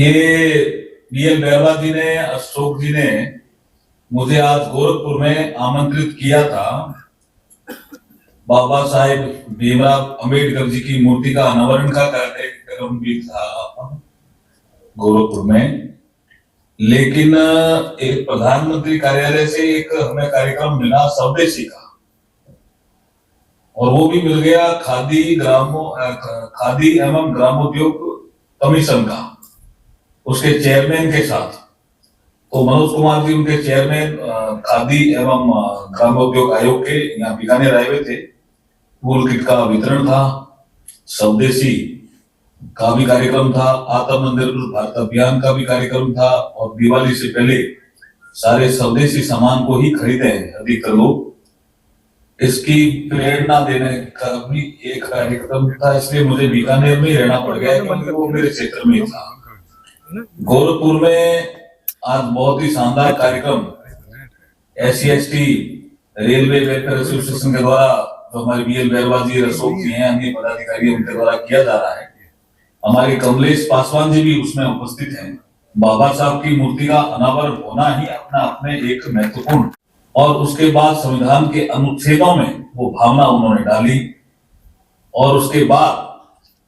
ये बीएल बैरवा जी ने, अशोक जी ने मुझे आज गोरखपुर में आमंत्रित किया था। बाबा साहेब भीमराव अंबेडकर जी की मूर्ति का अनावरण का कार्यक्रम भी था गोरखपुर में, लेकिन एक प्रधानमंत्री कार्यालय से एक हमें कार्यक्रम मिला स्वदेशी का, और वो भी मिल गया खादी एवं ग्रामोद्योग कमीशन का, उसके चेयरमैन के साथ। तो मनोज कुमार जी उनके चेयरमैन खादी एवं ग्रामोद्योग आयोग के यहाँ बीकानेर आए हुए थे। टूल किट का वितरण था, स्वदेशी का भी कार्यक्रम था, आत्मनिर्भर भारत अभियान का भी कार्यक्रम था, और दिवाली से पहले सारे स्वदेशी सामान को ही खरीदे हैं अधिकतर लोग। इसकी प्रेरणा देने का भी एक कार्यक्रम था, इसलिए मुझे बीकानेर में रहना पड़ गया क्योंकि वो मेरे क्षेत्र में था। गोरखपुर में आज बहुत ही शानदार कार्यक्रम SC/ST रेलवे वेलफेयर एसोसिएशन के द्वारा, जो हमारे बीएल बैरवा जी, अशोक जी हैं, अन्य पदाधिकारी उनके द्वारा किया जा रहा है। हमारे कमलेश पासवान जी भी उसमें उपस्थित हैं। बाबा साहब की मूर्ति का अनावरण होना ही अपना अपने एक महत्वपूर्ण, और उसके बाद संविधान के अनुच्छेदों में वो भावना उन्होंने डाली, और उसके बाद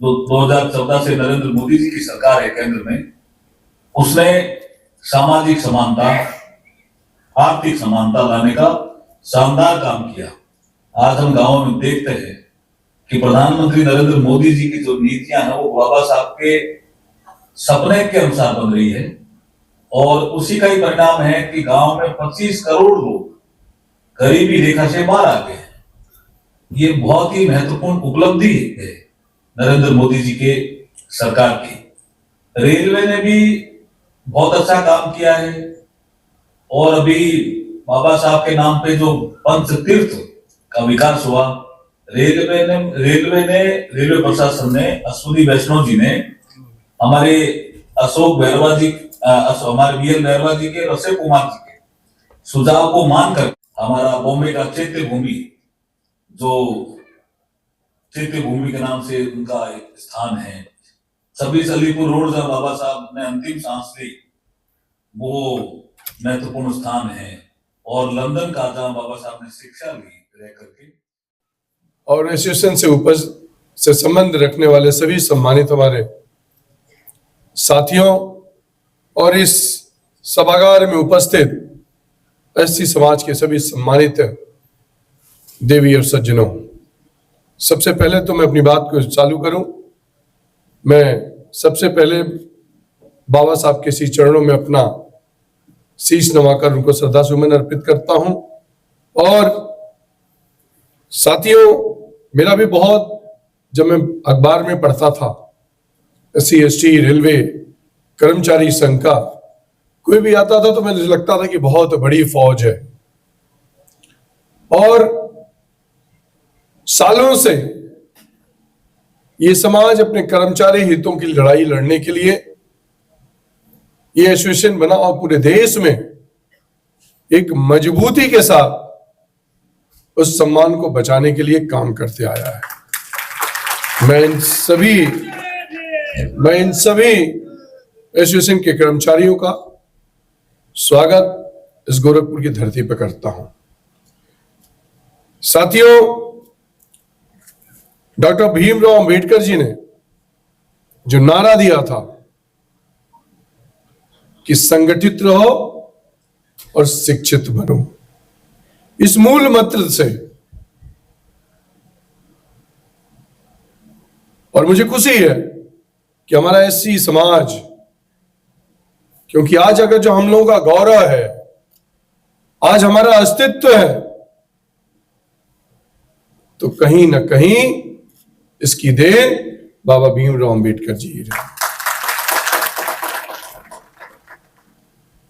2014 से नरेंद्र मोदी जी की सरकार है केंद्र में, उसने सामाजिक समानता, आर्थिक समानता लाने का शानदार काम किया। आज हम गांवों में देखते हैं कि प्रधानमंत्री नरेंद्र मोदी जी की जो नीतियां हैं वो बाबा साहब के सपने के अनुसार बन रही है, और उसी का ही परिणाम है कि गांव में 25 करोड़ लोग गरीबी रेखा से बाहर आ गए हैं। ये बहुत ही महत्वपूर्ण उपलब्धि है नरेंद्र मोदी जी के सरकार की। रेलवे ने भी बहुत अच्छा काम किया है, और अभी बाबा साहब के नाम पे जो पंच तीर्थ का विकास हुआ, रेलवे प्रशासन ने, अश्विनी वैष्णव जी ने हमारे अशोक बैरवा जी, हमारे बीएल बैरवा जी के, अक्षय कुमार जी के सुझाव को मानकर हमारा बॉम्बे का चैत्य भूमि, जो चैत्य भूमि के नाम से उनका एक स्थान है, सभी अलीपुर रोड जहां बाबा साहब ने अंतिम सांस ली वो महत्वपूर्ण स्थान है, और लंदन का जहां बाबा साहब ने शिक्षा ली रह करके। और एसोसिएशन से से संबंध रखने वाले सभी सम्मानित हमारे साथियों और इस सभागार में उपस्थित SC समाज के सभी सम्मानित देवी और सज्जनों, सबसे पहले तो मैं अपनी बात को चालू करूं। मैं सबसे पहले बाबा साहब के श्री चरणों में अपना शीश नवाकर उनको श्रद्धा सुमन अर्पित करता हूं। और साथियों, मेरा भी बहुत, जब मैं अखबार में पढ़ता था SC/ST रेलवे कर्मचारी संघ का कोई भी आता था तो मुझे लगता था कि बहुत बड़ी फौज है, और सालों से ये समाज अपने कर्मचारी हितों की लड़ाई लड़ने के लिए ये एसोसिएशन बना, और पूरे देश में एक मजबूती के साथ उस सम्मान को बचाने के लिए काम करते आया है। मैं इन सभी एसोसिएशन के कर्मचारियों का स्वागत इस गोरखपुर की धरती पर करता हूं। साथियों, डॉक्टर भीमराव अंबेडकर जी ने जो नारा दिया था कि संगठित रहो और शिक्षित बनो, इस मूल मंत्र से, और मुझे खुशी है कि हमारा SC समाज, क्योंकि आज अगर जो हम लोगों का गौरव है, आज हमारा अस्तित्व है, तो कहीं ना कहीं इसकी देन बाबा भीमराव अंबेडकर जी है।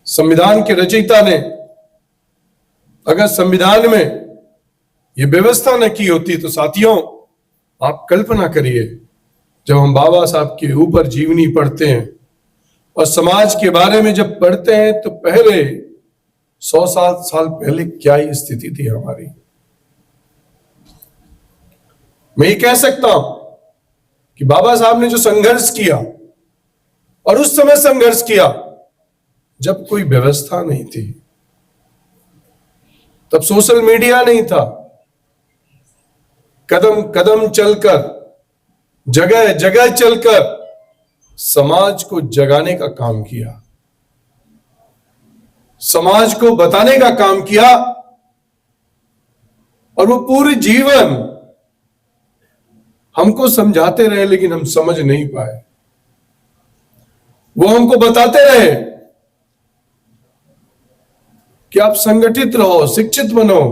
संविधान के रचयिता ने अगर संविधान में यह व्यवस्था न की होती तो साथियों, आप कल्पना करिए, जब हम बाबा साहब के ऊपर जीवनी पढ़ते हैं और समाज के बारे में जब पढ़ते हैं तो पहले 100 साल पहले क्या ही स्थिति थी हमारी। मैं ये कह सकता हूं कि बाबा साहब ने जो संघर्ष किया और उस समय संघर्ष किया जब कोई व्यवस्था नहीं थी, तब सोशल मीडिया नहीं था। कदम कदम चलकर, जगह जगह चलकर समाज को जगाने का काम किया, समाज को बताने का काम किया। और वो पूरे जीवन हमको समझाते रहे, लेकिन हम समझ नहीं पाए। वो हमको बताते रहे कि आप संगठित रहो, शिक्षित बनो,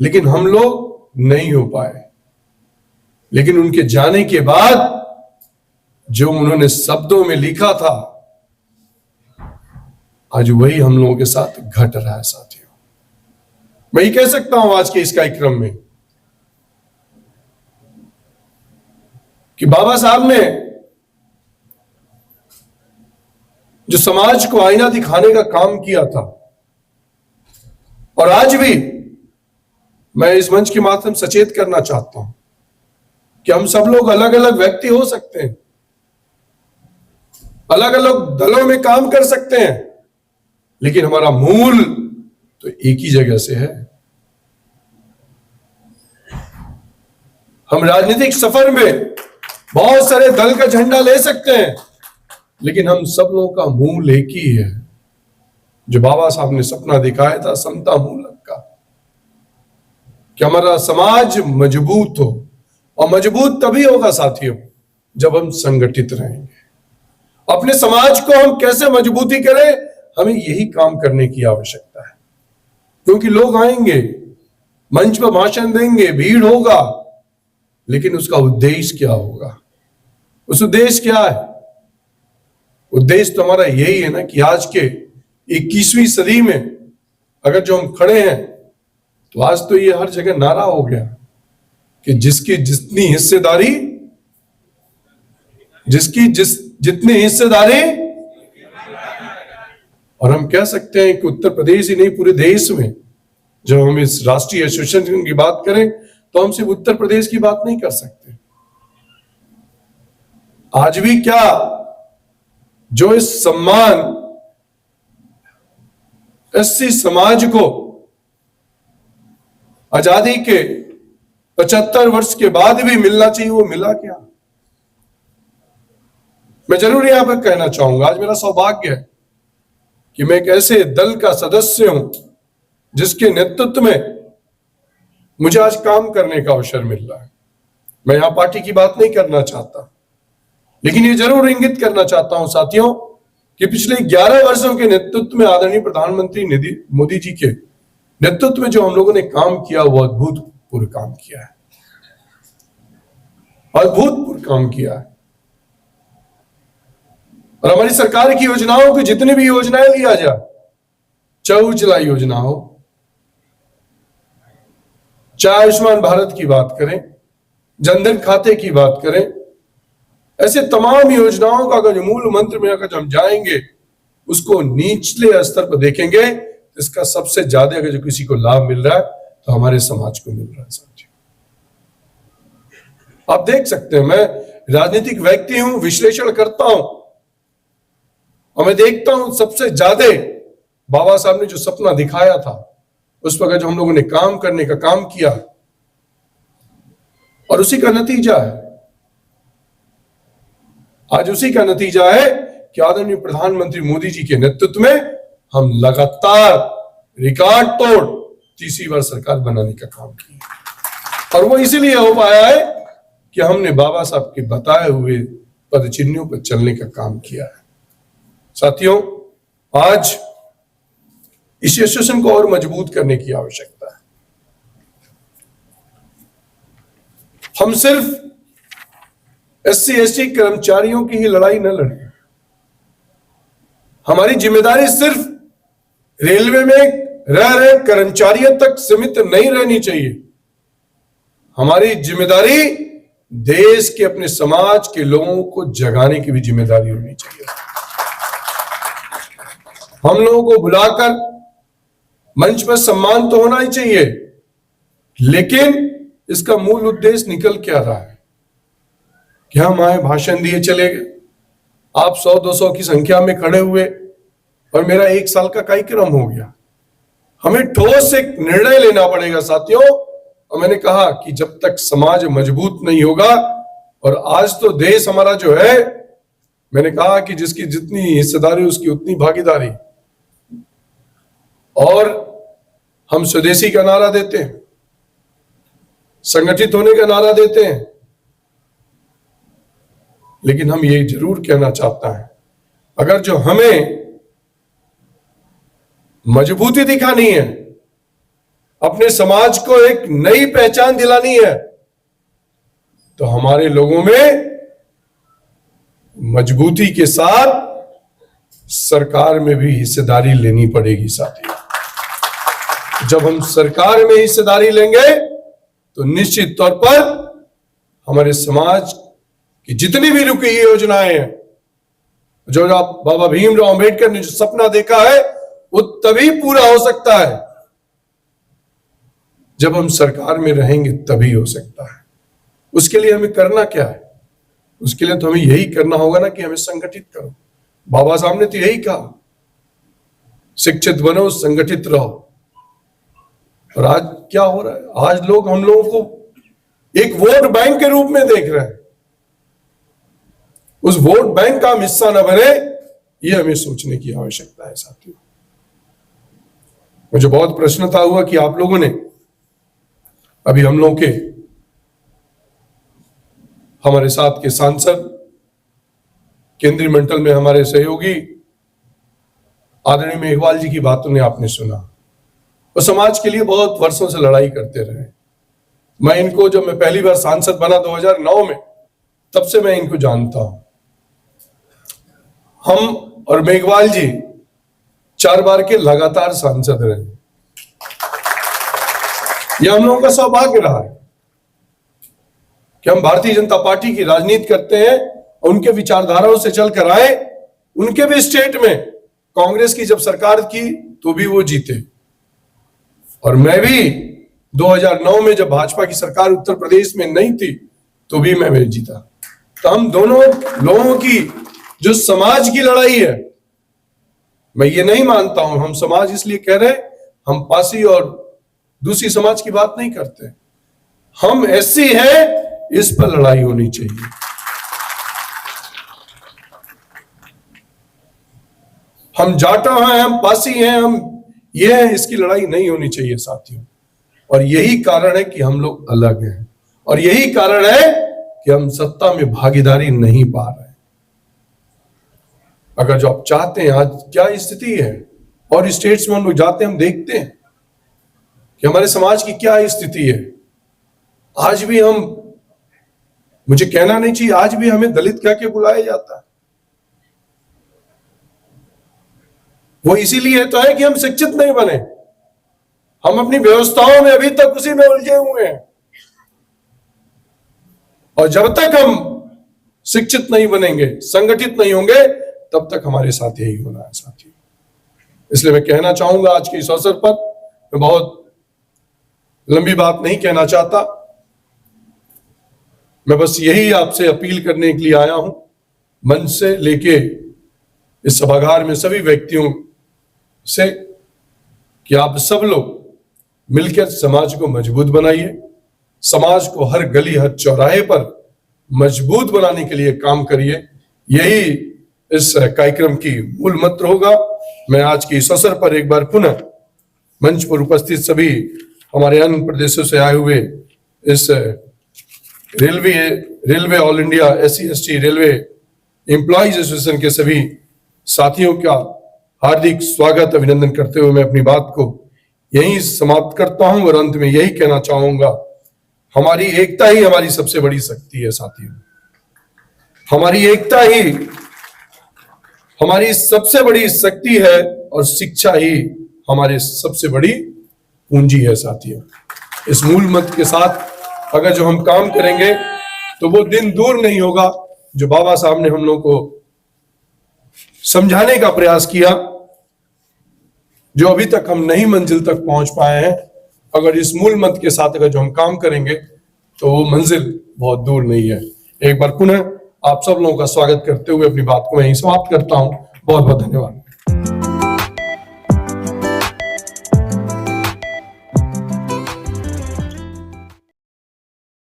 लेकिन हम लोग नहीं हो पाए। लेकिन उनके जाने के बाद जो उन्होंने शब्दों में लिखा था, आज वही हम लोगों के साथ घट रहा है। साथियों, मैं ये कह सकता हूं आज के इस कार्यक्रम में कि बाबा साहब ने जो समाज को आईना दिखाने का काम किया था, और आज भी मैं इस मंच के माध्यम से सचेत करना चाहता हूं कि हम सब लोग अलग अलग व्यक्ति हो सकते हैं, अलग अलग दलों में काम कर सकते हैं, लेकिन हमारा मूल तो एक ही जगह से है। हम राजनीतिक सफर में बहुत सारे दल का झंडा ले सकते हैं, लेकिन हम सब लोगों का मूल एक ही है, जो बाबा साहब ने सपना दिखाया था समता मूलक का, कि हमारा समाज मजबूत हो। और मजबूत तभी होगा साथियों जब हम संगठित रहेंगे। अपने समाज को हम कैसे मजबूती करें, हमें यही काम करने की आवश्यकता है। क्योंकि लोग आएंगे, मंच पर भाषण देंगे, भीड़ होगा, लेकिन उसका उद्देश्य क्या होगा? उस उद्देश्य क्या है? उद्देश्य तो हमारा यही है ना कि आज के 21वीं सदी में अगर जो हम खड़े हैं, तो आज तो ये हर जगह नारा हो गया कि जिसकी जितनी हिस्सेदारी, जितनी हिस्सेदारी, और हम कह सकते हैं कि उत्तर प्रदेश ही नहीं पूरे देश में, जब हम इस राष्ट्रीय एसोसिएशन की बात करें तो हम सिर्फ उत्तर प्रदेश की बात नहीं कर सकते। आज भी क्या जो इस सम्मान एससी समाज को आजादी के 75 वर्ष के बाद भी मिलना चाहिए, वो मिला क्या? मैं जरूर यहां पर कहना चाहूंगा, आज मेरा सौभाग्य है कि मैं एक ऐसे दल का सदस्य हूं जिसके नेतृत्व में मुझे आज काम करने का अवसर मिल रहा है। मैं यहां पार्टी की बात नहीं करना चाहता, लेकिन ये जरूर इंगित करना चाहता हूं साथियों कि पिछले 11 वर्षों के नेतृत्व में आदरणीय प्रधानमंत्री मोदी जी के नेतृत्व में जो हम लोगों ने काम किया, वो अद्भुतपूर्व काम किया है, अद्भुतपूर्व काम किया है। और हमारी सरकार की योजनाओं की जितनी भी योजनाएं लिया जाए, चाहे उज्ज्वला योजना हो, चाहे आयुष्मान भारत की बात करें, जनधन खाते की बात करें, ऐसे तमाम योजनाओं का अगर मूल मंत्र में अगर हम जाएंगे, उसको निचले स्तर पर देखेंगे, तो इसका सबसे ज्यादा अगर जो किसी को लाभ मिल रहा है तो हमारे समाज को मिल रहा है। साथियों, आप देख सकते हैं, मैं राजनीतिक व्यक्ति हूं, विश्लेषण करता हूं, और मैं देखता हूं सबसे ज्यादा बाबा साहब ने जो सपना दिखाया था, उस पर जो हम लोगों ने काम करने का काम किया, और उसी का नतीजा है, आज उसी का नतीजा है कि आदरणीय प्रधानमंत्री मोदी जी के नेतृत्व में हम लगातार रिकॉर्ड तोड़ तीसरी बार सरकार बनाने का काम किया। और वो इसीलिए हो पाया है कि हमने बाबा साहब के बताए हुए पद चिन्हों पर चलने का काम किया है। साथियों, आज इस एसोसिएशन को और मजबूत करने की आवश्यकता है। हम सिर्फ एससी एसटी कर्मचारियों की ही लड़ाई न लड़े। हमारी जिम्मेदारी सिर्फ रेलवे में रह रहे कर्मचारियों तक सीमित नहीं रहनी चाहिए। हमारी जिम्मेदारी देश के, अपने समाज के लोगों को जगाने की भी जिम्मेदारी होनी चाहिए। हम लोगों को बुलाकर मंच पर सम्मान तो होना ही चाहिए, लेकिन इसका मूल उद्देश्य निकल क्या रहा है कि हम आए, भाषण दिए, चले गए। आप 100-200 की संख्या में खड़े हुए और मेरा 1 साल का कार्यक्रम हो गया। हमें ठोस एक निर्णय लेना पड़ेगा साथियों। और मैंने कहा कि जब तक समाज मजबूत नहीं होगा, और आज तो देश हमारा जो है, मैंने कहा कि जिसकी जितनी हिस्सेदारी उसकी उतनी भागीदारी। और हम स्वदेशी का नारा देते हैं, संगठित होने का नारा देते हैं, लेकिन हम ये जरूर कहना चाहता है, अगर जो हमें मजबूती दिखानी है, अपने समाज को एक नई पहचान दिलानी है, तो हमारे लोगों में मजबूती के साथ सरकार में भी हिस्सेदारी लेनी पड़ेगी साथियों। जब हम सरकार में हिस्सेदारी लेंगे तो निश्चित तौर पर हमारे समाज की जितनी भी रुकी योजनाएं हैं, जो आप बाबा भीमराव अंबेडकर ने जो सपना देखा है, वो तभी पूरा हो सकता है जब हम सरकार में रहेंगे, तभी हो सकता है। उसके लिए हमें करना क्या है? उसके लिए तो हमें यही करना होगा ना कि हमें संगठित करो। बाबा साहब ने तो यही कहा, शिक्षित बनो, संगठित रहो। और आज क्या हो रहा है? आज लोग हम लोगों को एक वोट बैंक के रूप में देख रहे हैं। उस वोट बैंक का हम हिस्सा न बने, ये हमें सोचने की आवश्यकता है साथियों। मुझे बहुत प्रसन्नता हुआ कि आप लोगों ने अभी हम लोगों के हमारे साथ के सांसद, केंद्रीय मंडल में हमारे सहयोगी आदरणीय मेघवाल जी की बातों ने आपने सुना। वो समाज के लिए बहुत वर्षों से लड़ाई करते रहे। मैं इनको, जब मैं पहली बार सांसद बना 2009 में, तब से मैं इनको जानता हूं। हम और मेघवाल जी 4 बार के लगातार सांसद रहे। यह हम लोगों का सौभाग्य रहा है कि हम भारतीय जनता पार्टी की राजनीति करते हैं और उनके विचारधाराओं से चलकर आए। उनके भी स्टेट में कांग्रेस की जब सरकार की तो भी वो जीते, और मैं भी 2009 में जब भाजपा की सरकार उत्तर प्रदेश में नहीं थी तो भी मैं जीता। तो हम दोनों लोगों की जो समाज की लड़ाई है, मैं ये नहीं मानता हूं हम समाज इसलिए कह रहे हैं, हम पासी और दूसरी समाज की बात नहीं करते। हम ऐसी है, इस पर लड़ाई होनी चाहिए। हम जाटा हैं, हम पासी हैं, हम ये हैं, इसकी लड़ाई नहीं होनी चाहिए साथियों। और यही कारण है कि हम लोग अलग हैं, और यही कारण है कि हम सत्ता में भागीदारी नहीं पा रहे। अगर जो आप चाहते हैं, आज क्या स्थिति है, और स्टेट्स में हम लोग जाते हैं, हम देखते हैं कि हमारे समाज की क्या स्थिति है। आज भी हम, मुझे कहना नहीं चाहिए, आज भी हमें दलित कह के बुलाया जाता है। वो इसीलिए तो है कि हम शिक्षित नहीं बने। हम अपनी व्यवस्थाओं में अभी तक उसी में उलझे हुए हैं, और जब तक हम शिक्षित नहीं बनेंगे, संगठित नहीं होंगे, तब तक हमारे साथ यही होना है साथियों। इसलिए मैं कहना चाहूंगा आज के इस अवसर पर, मैं बहुत लंबी बात नहीं कहना चाहता, मैं बस यही आपसे अपील करने के लिए आया हूं, मंच से लेके इस सभागार में सभी व्यक्तियों से, कि आप सब लोग मिलकर समाज को मजबूत बनाइए। समाज को हर गली, हर चौराहे पर मजबूत बनाने के लिए काम करिए। यही इस कार्यक्रम की मूल मंत्र होगा। मैं आज के इस अवसर पर एक बार पुनः मंच पर उपस्थित सभी हमारे अन्य प्रदेशों से आए हुए इस railway all India SC/ST railway employees association के सभी साथियों का हार्दिक स्वागत, अभिनंदन करते हुए मैं अपनी बात को यहीं समाप्त करता हूं। और अंत में यही कहना चाहूंगा, हमारी एकता ही हमारी सबसे बड़ी शक्ति है साथियों। हमारी एकता ही हमारी सबसे बड़ी शक्ति है, और शिक्षा ही हमारी सबसे बड़ी पूंजी है साथियों। इस मूल मंत्र के साथ अगर जो हम काम करेंगे, तो वो दिन दूर नहीं होगा जो बाबा साहब ने हम लोग को समझाने का प्रयास किया, जो अभी तक हम नहीं मंजिल तक पहुंच पाए हैं। अगर इस मूल मंत्र के साथ अगर जो हम काम करेंगे, तो वो मंजिल बहुत दूर नहीं है। एक बार पुनः आप सब लोगों का स्वागत करते हुए अपनी बात को मैं यहीं समाप्त करता हूं। बहुत बहुत धन्यवाद।